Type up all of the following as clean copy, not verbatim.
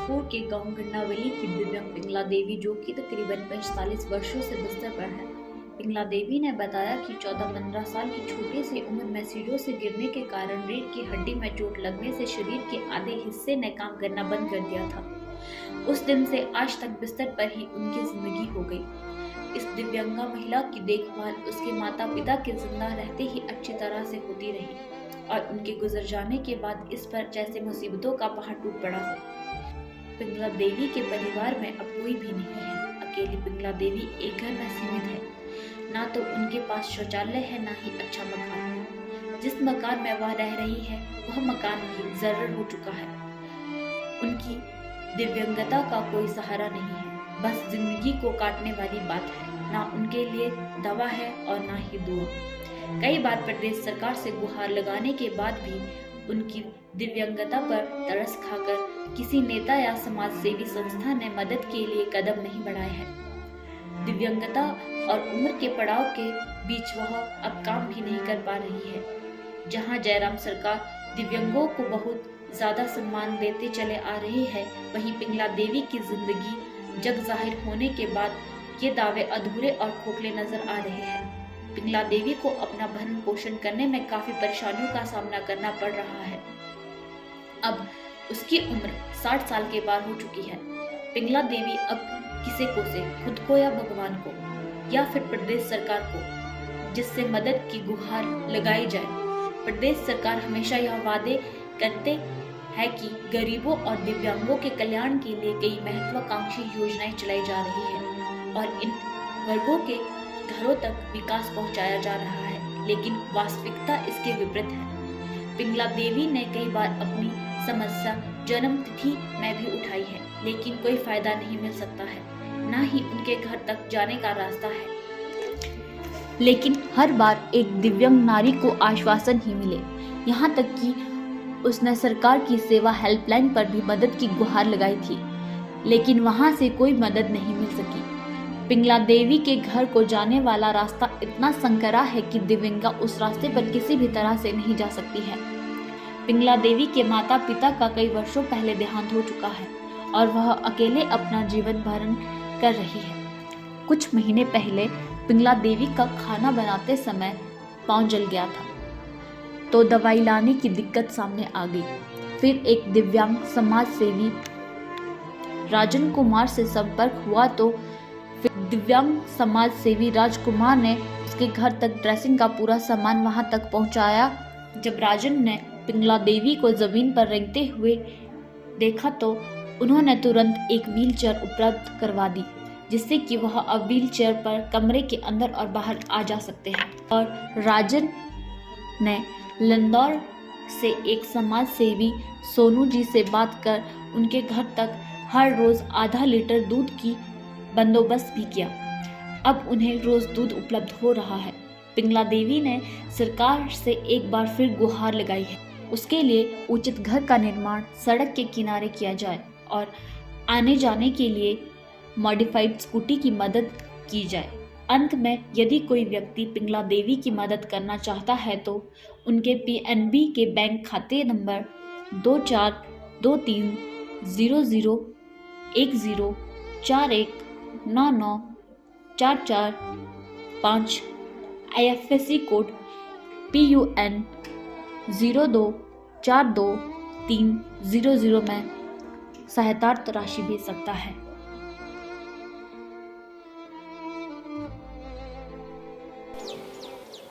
बिलासपुर के गांव गन्नावली की दिव्यांग पिंगला देवी, जो कि तकरीबन 45 वर्षों से बिस्तर पर है। पिंगला देवी ने बताया कि 14-15 साल की छोटी सी उम्र में सीढ़ियों से गिरने के कारण रीढ़ की हड्डी में चोट लगने से शरीर के आधे हिस्से ने काम करना बंद कर दिया था। उस दिन से आज तक बिस्तर पर ही उनकी जिंदगी हो गई। इस दिव्यांगा महिला की देखभाल उसके माता पिता के जिंदा रहते ही अच्छी तरह से होती रही और उनके गुजर जाने के बाद इस पर जैसे मुसीबतों का पहाड़ टूट पड़ा हो। पिंगला देवी के परिवार में अब कोई भी नहीं है। अकेली पिंगला देवी एक घर में सीमित है। ना तो उनके पास शौचालय है, ना ही अच्छा मकान है। जिस मकान में वह रह रही है वह मकान भी जर्जर हो चुका है। उनकी दिव्यांगता का कोई सहारा नहीं है, बस जिंदगी को काटने वाली बात है। ना उनके लिए दवा है और ना ही दुआ। कई बार प्रदेश सरकार से गुहार लगाने के बाद भी उनकी दिव्यांगता पर तरस खाकर किसी नेता या समाज सेवी संस्था ने मदद के लिए कदम नहीं बढ़ाए हैं। दिव्यांगता और उम्र के पड़ाव के बीच वह अब काम भी नहीं कर पा रही है। जहां जयराम सरकार दिव्यांगों को बहुत ज्यादा सम्मान देते चले आ रही है, वहीं पिंगला देवी की जिंदगी जग जाहिर होने के बाद ये दावे अधूरे और खोखले नजर आ रहे हैं। पिंगला देवी को अपना भरण पोषण करने में काफी परेशानियों का सामना करना पड़ रहा है। अब उसकी उम्र 60 साल के पार हो चुकी है। पिंगला देवी अब किसे कोसे, खुद को या भगवान को, या फिर प्रदेश सरकार को, जिससे मदद की गुहार लगाई जाए। प्रदेश सरकार हमेशा यह वादे करते है कि गरीबों और दिव्यांगों के कल्याण के लिए कई महत्वाकांक्षी योजनाएं चलाई जा रही है और इन वर्गों के घरों तक विकास पहुंचाया जा रहा है, लेकिन वास्तविकता इसके विपरीत है। पिंगला देवी ने कई बार अपनी समस्या जन्म तिथि में भी उठाई है, लेकिन कोई फायदा नहीं मिल सकता है, ना ही उनके घर तक जाने का रास्ता है। लेकिन हर बार एक दिव्यांग नारी को आश्वासन ही मिले, यहाँ तक कि उसने सरकार की सेवा हेल्पलाइन पर भी मदद की गुहार लगाई थी, लेकिन वहां से कोई मदद नहीं मिल सकी। पिंगला देवी के घर को जाने वाला रास्ता इतना संकरा है कि दिव्यांगा उस रास्ते पर किसी भी तरह से नहीं जा सकती है। पिंगला देवी के माता पिता का कई वर्षों पहले देहांत हो चुका है और वह अकेले अपना जीवन भरण कर रही है। कुछ महीने पहले पिंगला देवी का खाना बनाते समय पांव जल गया था, तो दवाई लाने की दिक्कत सामने आ गई। फिर एक दिव्यांग समाज सेवी राजन कुमार से संपर्क हुआ, तो फिर दिव्यांग समाज सेवी राजकुमार ने उसके घर तक ड्रेसिंग का पूरा सामान वहां तक पहुंचाया। जब राजन ने पिंगला देवी को जमीन पर रेंगते हुए देखा तो उन्होंने तुरंत एक व्हीलचेयर उपलब्ध करवा दी, जिससे कि वह अब व्हीलचेयर पर कमरे के अंदर और बाहर आ जा सकते हैं। और राजन ने लंदौर से एक समाज सेवी सोनू जी से बात कर उनके घर तक हर रोज आधा लीटर दूध की बंदोबस्त भी किया। अब उन्हें रोज दूध उपलब्ध हो रहा है। पिंगला देवी ने सरकार से एक बार फिर गुहार लगाई है, उसके लिए उचित घर का निर्माण सड़क के किनारे किया जाए और आने जाने के लिए मॉडिफाइड स्कूटी की मदद की जाए। अंत में यदि कोई व्यक्ति पिंगला देवी की मदद करना चाहता है तो उनके पीएनबी के बैंक खाते नंबर 2423001041994445 IFSC कोड PUN 0242300 में सहायता राशि भेज सकता है।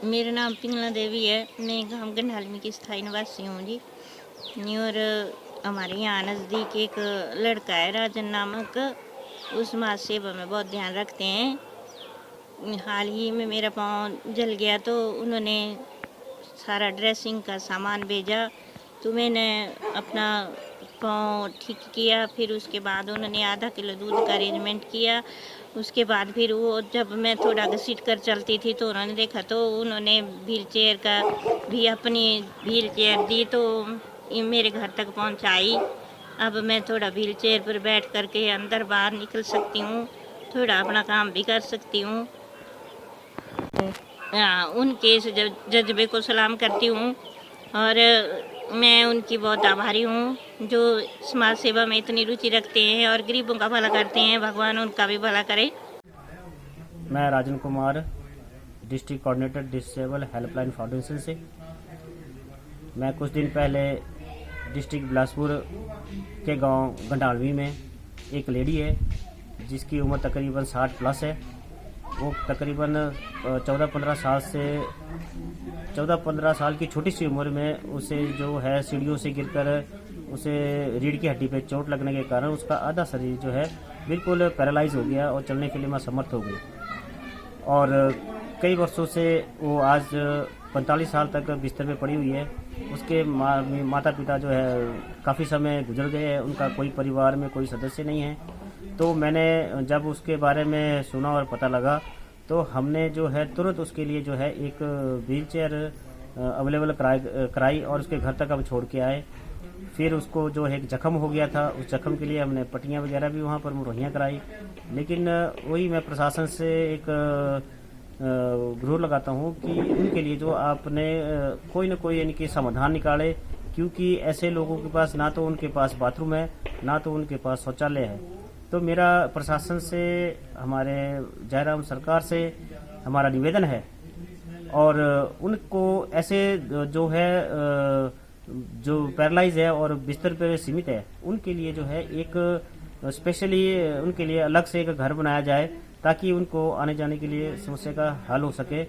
मेरा नाम पिंगला देवी है। मैं गांव गंडालमी की स्थायी निवासी हूँ जी। और हमारे यहाँ नज़दीक एक लड़का है राजन नामक, उस समाज सेवा में बहुत ध्यान रखते हैं। हाल ही में मेरा पाँव जल गया तो उन्होंने सारा ड्रेसिंग का सामान भेजा, तो मैंने अपना पाँव ठीक किया। फिर उसके बाद उन्होंने आधा किलो दूध का अरेंजमेंट किया। उसके बाद फिर वो जब मैं थोड़ा घसीट कर चलती थी तो उन्होंने देखा, तो उन्होंने व्हील चेयर का भी अपनी व्हील चेयर दी, तो मेरे घर तक पहुंचाई। अब मैं थोड़ा व्हील चेयर पर बैठ करके अंदर बाहर निकल सकती हूँ, थोड़ा अपना काम भी कर सकती हूँ। उनके इस जज्बे को सलाम करती हूँ और मैं उनकी बहुत आभारी हूँ जो समाज सेवा में इतनी रुचि रखते हैं और गरीबों का भला करते हैं। भगवान उनका भी भला करे। मैं Rajan Kumar, district coordinator disable helpline foundation से। मैं कुछ दिन पहले डिस्ट्रिक्ट बिलासपुर के गांव गंडालवी में एक लेडी है जिसकी उम्र तकरीबन 60 प्लस है। वो तकरीबन 14-15 साल की छोटी सी उम्र में उसे जो है सीढ़ियों से गिरकर उसे रीढ़ की हड्डी पे चोट लगने के कारण उसका आधा शरीर जो है बिल्कुल पैरालाइज हो गया और चलने के लिए असमर्थ हो गई। और कई वर्षों से वो आज 45 साल तक बिस्तर पे पड़ी हुई है। उसके माता पिता जो है काफ़ी समय गुजर गए हैं, उनका कोई परिवार में कोई सदस्य नहीं है। तो मैंने जब उसके बारे में सुना और पता लगा तो हमने जो है तुरंत उसके लिए जो है एक व्हील चेयर अवेलेबल कराई और उसके घर तक हम छोड़ के आए। फिर उसको जो है एक जख्म हो गया था, उस जख्म के लिए हमने पट्टियाँ वगैरह भी वहाँ पर मुहैया कराई। लेकिन वही मैं प्रशासन से एक गुहार लगाता हूँ कि उनके लिए जो आपने कोई ना कोई यानी कि समाधान निकाले, क्योंकि ऐसे लोगों के पास ना तो उनके पास बाथरूम है ना तो उनके पास शौचालय है। तो मेरा प्रशासन से, हमारे जयराम सरकार से हमारा निवेदन है और उनको ऐसे जो है जो पैरालाइज है और बिस्तर पर सीमित है उनके लिए जो है एक स्पेशली उनके लिए अलग से एक घर बनाया जाए ताकि उनको आने जाने के लिए समस्या का हल हो सके।